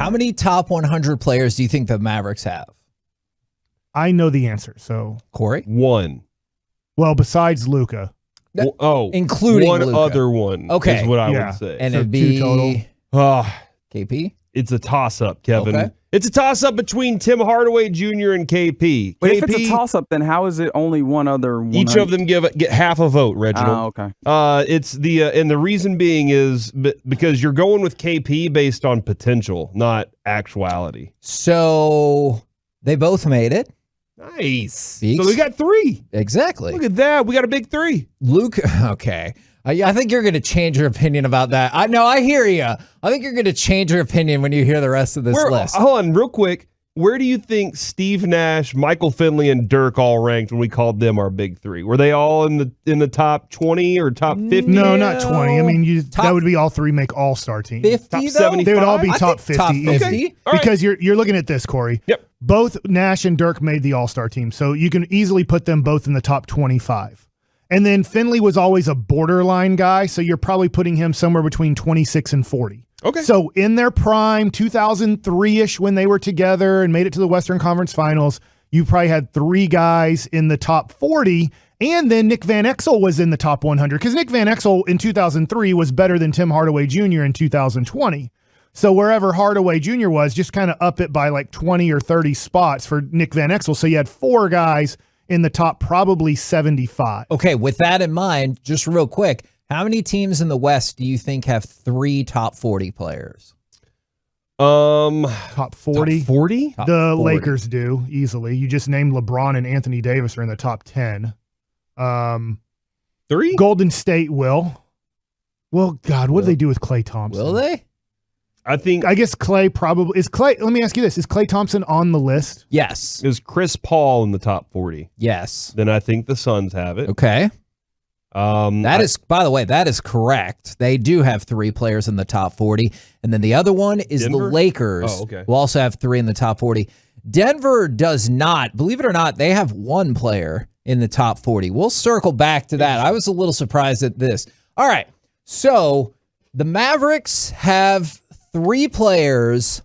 How many top 100 players do you think the Mavericks have? I know the answer. So Corey? 1. Well, besides Luka. Including one Luka. other one Okay. is what I would say. And So it'd 2 be total. KP? It's a toss-up, Kevin. Okay. It's a toss-up between Tim Hardaway Jr. and KP. But if it's a toss-up, then how is it only one other one? Each of them get half a vote, Reginald. Okay. It's the and the reason being is because you're going with KP based on potential, not actuality. So they both made it. Nice. Beaks. So we got 3. Exactly. Look at that. We got a big 3. Luke, okay. I think you're going to change your opinion about that. I hear you. I think you're going to change your opinion when you hear the rest of this list. Hold on, real quick. Where do you think Steve Nash, Michael Finley, and Dirk all ranked when we called them our big 3? Were they all in the top 20 or top 50? No, not 20. I mean, that would be all 3 make all-star teams. 50, top though? 75? They would all be I top think 50. top 50. Okay. All right. Because you're looking at this, Corey. Yep. Both Nash and Dirk made the all-star team, so you can easily put them both in the top 25. And then Finley was always a borderline guy, so you're probably putting him somewhere between 26 and 40. Okay. So in their prime, 2003-ish, when they were together and made it to the Western Conference Finals, you probably had 3 guys in the top 40, and then Nick Van Exel was in the top 100, because Nick Van Exel in 2003 was better than Tim Hardaway Jr. in 2020. So wherever Hardaway Jr. was, just kind of up it by like 20 or 30 spots for Nick Van Exel. So you had 4 guys in the top probably 75. Okay, with that in mind, just real quick, how many teams in the West do you think have 3 top 40 players? Top 40? Top 40? The Lakers do, easily. You just named LeBron and Anthony Davis are in the top 10. 3? Golden State will. Well, God, what do they do with Klay Thompson? Will they? I guess Klay probably is. Klay, let me ask you this: is Klay Thompson on the list? Yes. Is Chris Paul in the top 40? Yes. Then I think the Suns have it. Okay. By the way, that is correct. They do have 3 players in the top 40. And then the other one is Denver? the Lakers, who also have 3 in the top 40. Denver does not. Believe it or not, they have 1 player in the top 40. We'll circle back to that. I was a little surprised at this. All right. So the Mavericks have 3 players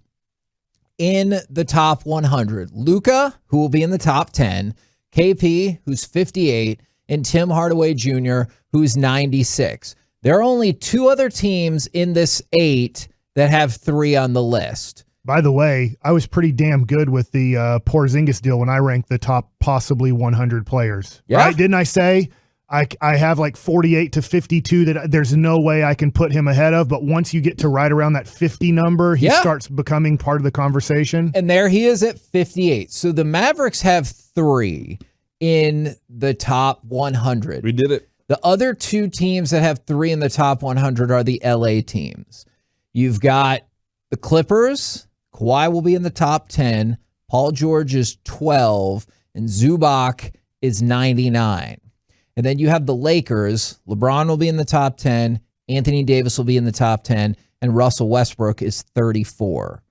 in the top 100. Luka, who will be in the top 10, KP, who's 58, and Tim Hardaway Jr., who's 96. There are only 2 other teams in this 8 that have 3 on the list. By the way, I was pretty damn good with the Porzingis deal when I ranked the top possibly 100 players. Yeah. Right? Didn't I say I have like 48 to 52 that there's no way I can put him ahead of, but once you get to right around that 50 number, he starts becoming part of the conversation. And there he is at 58. So the Mavericks have 3 in the top 100. We did it. The other 2 teams that have 3 in the top 100 are the LA teams. You've got the Clippers. Kawhi will be in the top 10. Paul George is 12. And Zubac is 99. And then you have the Lakers. LeBron will be in the top 10. Anthony Davis will be in the top 10. And Russell Westbrook is 34.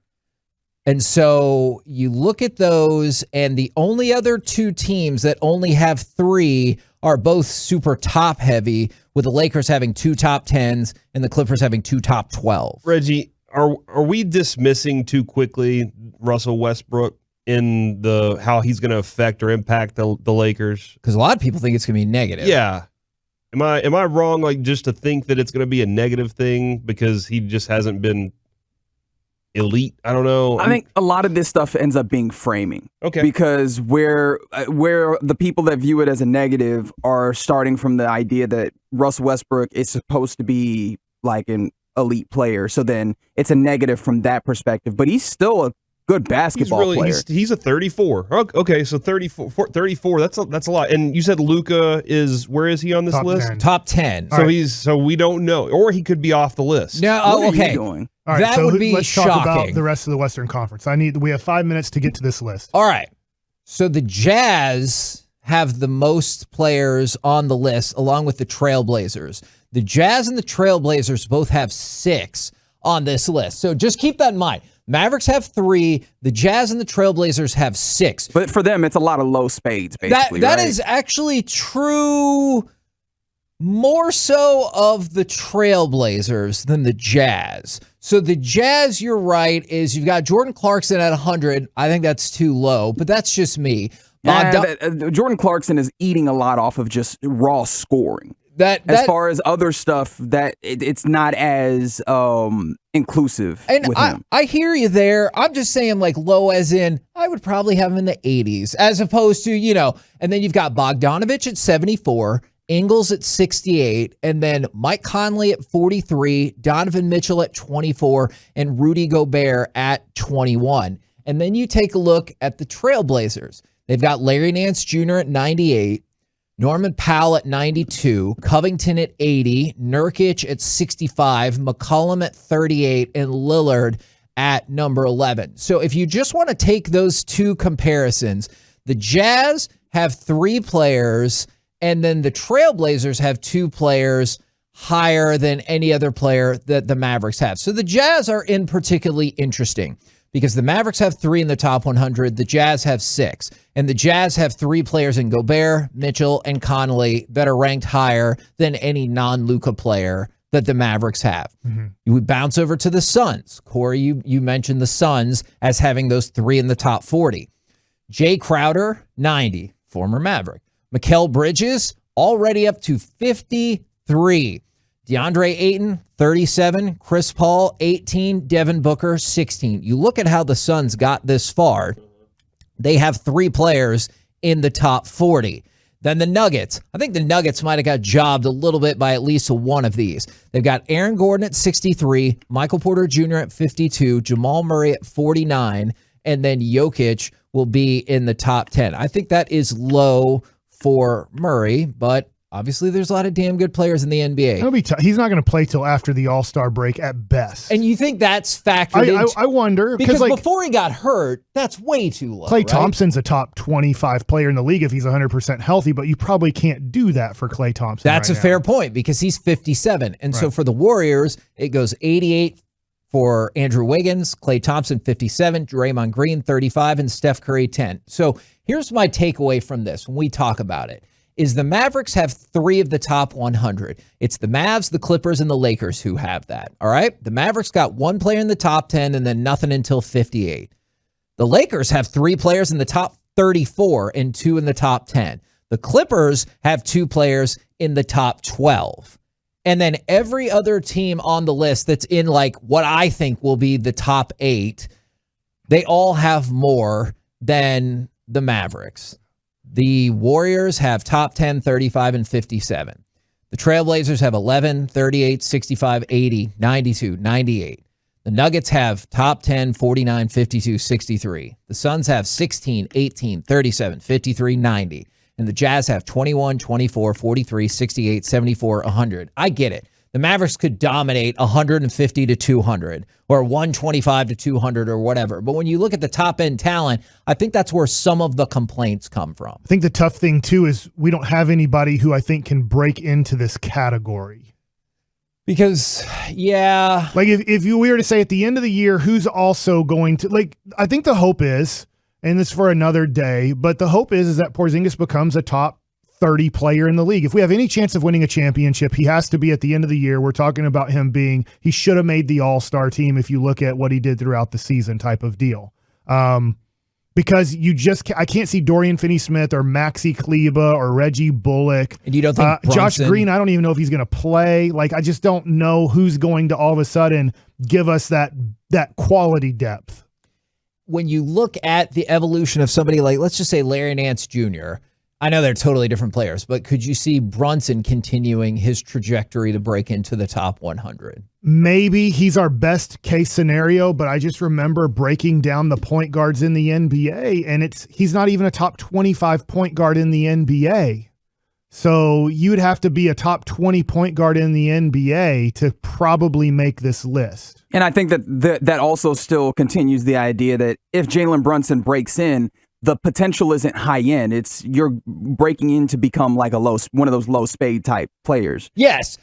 And so you look at those, and the only other 2 teams that only have 3 are both super top heavy, with the Lakers having 2 top 10s and the Clippers having 2 top 12. Reggie, are we dismissing too quickly Russell Westbrook in how he's going to affect or impact the Lakers? Because a lot of people think it's going to be negative. Yeah. Am I wrong, like, just to think that it's going to be a negative thing because he just hasn't been elite? I don't know. I think a lot of this stuff ends up being framing. Okay. Because where the people that view it as a negative are starting from the idea that Russell Westbrook is supposed to be like an elite player. So then it's a negative from that perspective. But he's still a good basketball player. He's a 34. Okay, so 34. That's a lot. And you said Luka is, where is he on this Top list? 10. Top 10. So we don't know, or he could be off the list. No, What are okay. you doing? All right, that so would be let's talk about shocking. the rest of the Western Conference. We have 5 minutes to get to this list. All right. So the Jazz have the most players on the list, along with the Trailblazers. The Jazz and the Trailblazers both have 6 on this list. So just keep that in mind. Mavericks have 3. The Jazz and the Trailblazers have 6. But for them, it's a lot of low spades, basically. That right? is actually true. More so of the Trailblazers than the Jazz. So the Jazz, you're right, is you've got Jordan Clarkson at 100. I think that's too low, but that's just me. Jordan Clarkson is eating a lot off of just raw scoring. As far as other stuff, that it's not as inclusive with him. I hear you there. I'm just saying like low as in I would probably have him in the 80s as opposed to, and then you've got Bogdanovich at 74, Ingles at 68, and then Mike Conley at 43, Donovan Mitchell at 24, and Rudy Gobert at 21. And then you take a look at the Trailblazers. They've got Larry Nance Jr. at 98, Norman Powell at 92, Covington at 80, Nurkic at 65, McCollum at 38, and Lillard at number 11. So if you just want to take those two comparisons, the Jazz have 3 players, and then the Trailblazers have 2 players higher than any other player that the Mavericks have. So the Jazz are in particularly interesting because the Mavericks have 3 in the top 100, the Jazz have 6. And the Jazz have 3 players in Gobert, Mitchell, and Conley that are ranked higher than any non-Luka player that the Mavericks have. Mm-hmm. You would bounce over to the Suns. Corey, you mentioned the Suns as having those 3 in the top 40. Jay Crowder, 90, former Maverick. Mikal Bridges, already up to 53. DeAndre Ayton, 37. Chris Paul, 18. Devin Booker, 16. You look at how the Suns got this far. They have 3 players in the top 40. Then the Nuggets. I think the Nuggets might have got jobbed a little bit by at least one of these. They've got Aaron Gordon at 63, Michael Porter Jr. at 52, Jamal Murray at 49, and then Jokic will be in the top 10. I think that is low for Murray, but obviously there's a lot of damn good players in the NBA. He's not going to play till after the All-Star break at best. And you think that's factored in? I wonder. Because before he got hurt, that's way too low. Klay Thompson's a top 25 player in the league if he's 100% healthy, but you probably can't do that for Klay Thompson. That's a fair point because he's 57. And so for the Warriors, it goes 88 for Andrew Wiggins, Klay Thompson 57, Draymond Green 35, and Steph Curry 10. So here's my takeaway from this when we talk about it. Is the Mavericks have 3 of the top 100. It's the Mavs, the Clippers, and the Lakers who have that, all right? The Mavericks got 1 player in the top 10 and then nothing until 58. The Lakers have 3 players in the top 34 and 2 in the top 10. The Clippers have 2 players in the top 12. And then every other team on the list that's in like what I think will be the top 8, they all have more than the Mavericks. The Warriors have top 10, 35, and 57. The Trailblazers have 11, 38, 65, 80, 92, 98. The Nuggets have top 10, 49, 52, 63. The Suns have 16, 18, 37, 53, 90. And the Jazz have 21, 24, 43, 68, 74, 100. I get it. The Mavericks could dominate 150 to 200 or 125 to 200 or whatever. But when you look at the top end talent, I think that's where some of the complaints come from. I think the tough thing too is we don't have anybody who I think can break into this category. Because, yeah. Like if you were to say at the end of the year, who's also going to, like, I think the hope is, and this is for another day, but the hope is that Porzingis becomes a top 30 player in the league. If we have any chance of winning a championship, he has to be at the end of the year. We're talking about him being, he should have made the All-Star team if you look at what he did throughout the season type of deal. Because I can't see Dorian Finney-Smith or Maxi Kleba or Reggie Bullock. And you don't think Josh Green, I don't even know if he's going to play. Like, I just don't know who's going to all of a sudden give us that quality depth. When you look at the evolution of somebody like, let's just say Larry Nance Jr., I know they're totally different players, but could you see Brunson continuing his trajectory to break into the top 100? Maybe he's our best case scenario, but I just remember breaking down the point guards in the NBA, and he's not even a top 25 point guard in the NBA. So you'd have to be a top 20 point guard in the NBA to probably make this list. And I think that also still continues the idea that if Jalen Brunson breaks in, the potential isn't high end. It's you're breaking in to become like one of those low spade type players. Yes.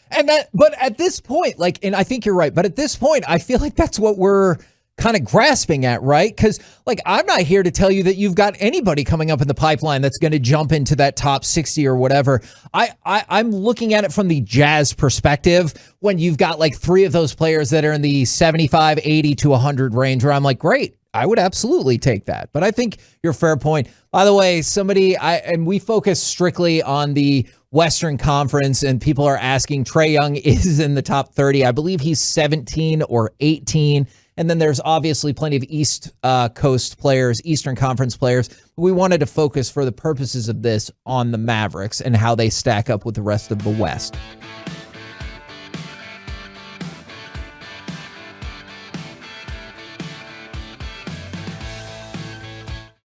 But at this point, and I think you're right, but at this point, I feel like that's what we're kind of grasping at, right? Because like I'm not here to tell you that you've got anybody coming up in the pipeline that's going to jump into that top 60 or whatever. I'm looking at it from the Jazz perspective when you've got like 3 of those players that are in the 75, 80 to 100 range where I'm like, great, I would absolutely take that. But I think your fair point. By the way, and we focus strictly on the Western Conference, and people are asking, Trae Young is in the top 30. I believe he's 17 or 18. And then there's obviously plenty of East Coast players, Eastern Conference players. We wanted to focus for the purposes of this on the Mavericks and how they stack up with the rest of the West.